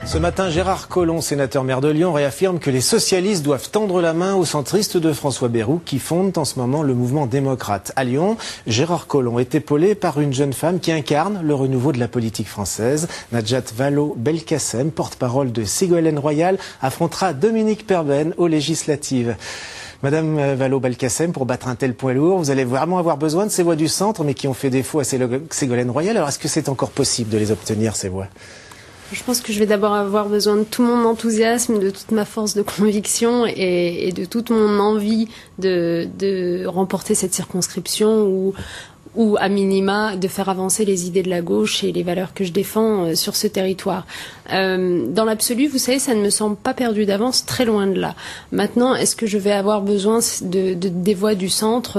Ce matin, Gérard Collomb, sénateur maire de Lyon, réaffirme que les socialistes doivent tendre la main aux centristes de François Bayrou qui fondent en ce moment le mouvement démocrate. À Lyon, Gérard Collomb est épaulé par une jeune femme qui incarne le renouveau de la politique française. Najat Vallaud-Belkacem, porte-parole de Ségolène Royal, affrontera Dominique Perben aux législatives. Madame Vallaud-Belkacem, pour battre un tel poids lourd, vous allez vraiment avoir besoin de ces voix du centre, mais qui ont fait défaut à Ségolène Royal. Alors, est-ce que c'est encore possible de les obtenir, ces voix ? Je pense que je vais d'abord avoir besoin de tout mon enthousiasme, de toute ma force de conviction et de toute mon envie de remporter cette circonscription ou à minima de faire avancer les idées de la gauche et les valeurs que je défends sur ce territoire. Dans l'absolu, vous savez, ça ne me semble pas perdu d'avance, très loin de là. Maintenant, est-ce que je vais avoir besoin des voix du centre ?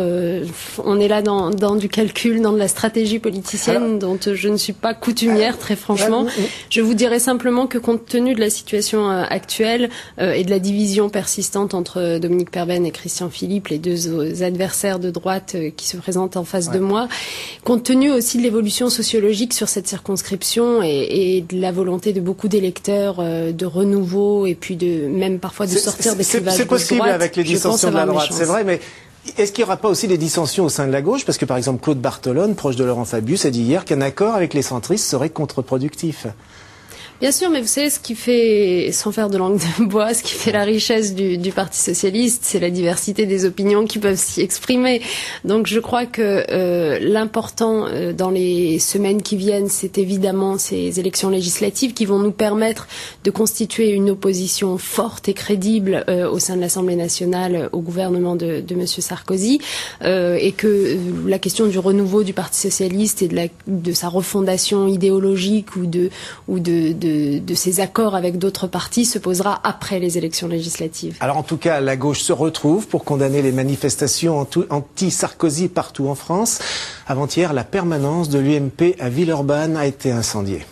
On est là dans du calcul, dans de la stratégie politicienne dont je ne suis pas coutumière, très franchement. Je vous dirais simplement que compte tenu de la situation actuelle et de la division persistante entre Dominique Perben et Christian Philippe, les deux adversaires de droite qui se présentent en face de moi, compte tenu aussi de l'évolution sociologique sur cette circonscription et de la volonté de beaucoup d'électeurs de renouveau et puis même parfois de sortir des clivages de droite. C'est possible avec les dissensions de la droite, c'est vrai, mais est-ce qu'il n'y aura pas aussi des dissensions au sein de la gauche ? Parce que par exemple Claude Barthelone, proche de Laurent Fabius, a dit hier qu'un accord avec les centristes serait contre-productif. Bien sûr, mais vous savez, ce qui fait, sans faire de langue de bois, ce qui fait la richesse du Parti socialiste, c'est la diversité des opinions qui peuvent s'y exprimer. Donc je crois que l'important dans les semaines qui viennent, c'est évidemment ces élections législatives qui vont nous permettre de constituer une opposition forte et crédible au sein de l'Assemblée nationale au gouvernement de M. Sarkozy, et que la question du renouveau du Parti socialiste et de sa refondation idéologique ou de ces accords avec d'autres partis se posera après les élections législatives. Alors en tout cas, la gauche se retrouve pour condamner les manifestations anti-Sarkozy partout en France. Avant-hier, la permanence de l'UMP à Villeurbanne a été incendiée.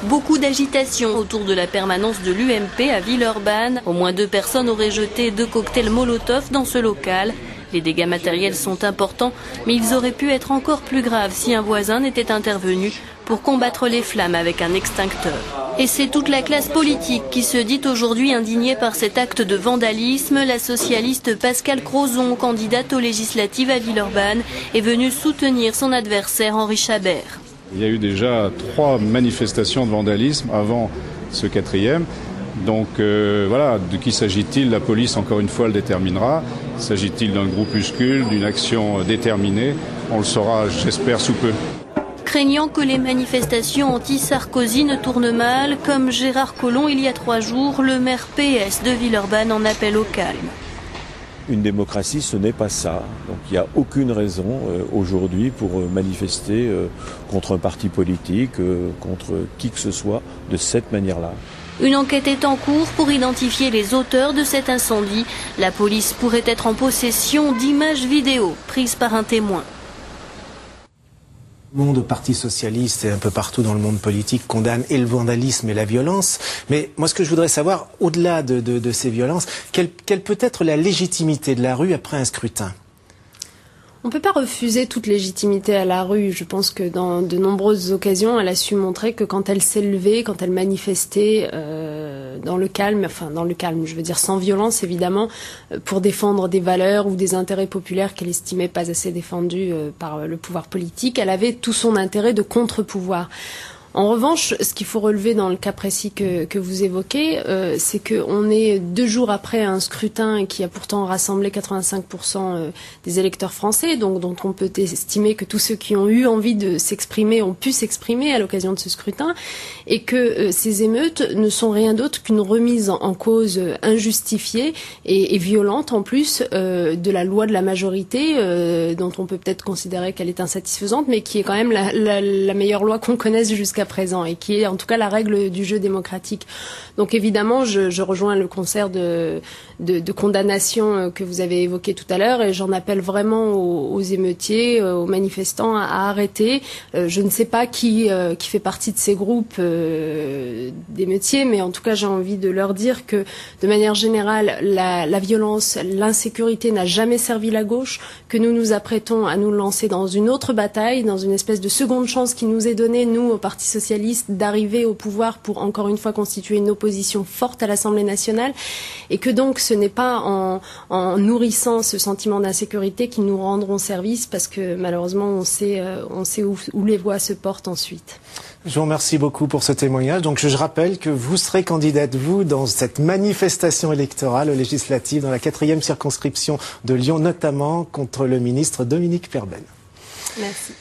Beaucoup d'agitation autour de la permanence de l'UMP à Villeurbanne. Au moins 2 personnes auraient jeté 2 cocktails Molotov dans ce local. Les dégâts matériels sont importants, mais ils auraient pu être encore plus graves si un voisin n'était intervenu pour combattre les flammes avec un extincteur. Et c'est toute la classe politique qui se dit aujourd'hui indignée par cet acte de vandalisme. La socialiste Pascale Crozon, candidate aux législatives à Villeurbanne, est venue soutenir son adversaire Henri Chabert. Il y a eu déjà 3 manifestations de vandalisme avant ce 4e. Donc voilà, de qui s'agit-il ? La police, encore une fois, le déterminera. S'agit-il d'un groupuscule, d'une action déterminée ? On le saura, j'espère, sous peu. Craignant que les manifestations anti-Sarkozy ne tournent mal, comme Gérard Collomb il y a 3 jours, le maire PS de Villeurbanne en appelle au calme. Une démocratie, ce n'est pas ça. Donc il n'y a aucune raison aujourd'hui pour manifester contre un parti politique, contre qui que ce soit, de cette manière-là. Une enquête est en cours pour identifier les auteurs de cet incendie. La police pourrait être en possession d'images vidéo prises par un témoin. Le monde au Parti socialiste et un peu partout dans le monde politique condamne et le vandalisme et la violence. Mais moi, ce que je voudrais savoir, au-delà de ces violences, quelle peut être la légitimité de la rue après un scrutin ? On ne peut pas refuser toute légitimité à la rue. Je pense que dans de nombreuses occasions, elle a su montrer que quand elle s'est levée, quand elle manifestait dans le calme, je veux dire sans violence évidemment, pour défendre des valeurs ou des intérêts populaires qu'elle estimait pas assez défendus par le pouvoir politique, elle avait tout son intérêt de contre-pouvoir. En revanche, ce qu'il faut relever dans le cas précis que vous évoquez, c'est qu'on est 2 jours après un scrutin qui a pourtant rassemblé 85% des électeurs français, donc dont on peut estimer que tous ceux qui ont eu envie de s'exprimer ont pu s'exprimer à l'occasion de ce scrutin, et que ces émeutes ne sont rien d'autre qu'une remise en cause injustifiée et violente en plus de la loi de la majorité, dont on peut peut-être considérer qu'elle est insatisfaisante, mais qui est quand même la meilleure loi qu'on connaisse jusqu'à présent et qui est en tout cas la règle du jeu démocratique. Donc évidemment, je rejoins le concert de condamnation que vous avez évoqué tout à l'heure et j'en appelle vraiment aux émeutiers, aux manifestants à arrêter. Je ne sais pas qui fait partie de ces groupes d'émeutiers, mais en tout cas j'ai envie de leur dire que de manière générale, la violence, l'insécurité n'a jamais servi la gauche, que nous nous apprêtons à nous lancer dans une autre bataille, dans une espèce de seconde chance qui nous est donnée, nous, au Parti socialistes d'arriver au pouvoir pour encore une fois constituer une opposition forte à l'Assemblée nationale, et que donc ce n'est pas en nourrissant ce sentiment d'insécurité qu'ils nous rendront service, parce que malheureusement on sait où les voix se portent ensuite. Je vous remercie beaucoup pour ce témoignage. Donc je rappelle que vous serez candidate, vous, dans cette manifestation électorale législative dans la 4e circonscription de Lyon, notamment contre le ministre Dominique Perben. Merci.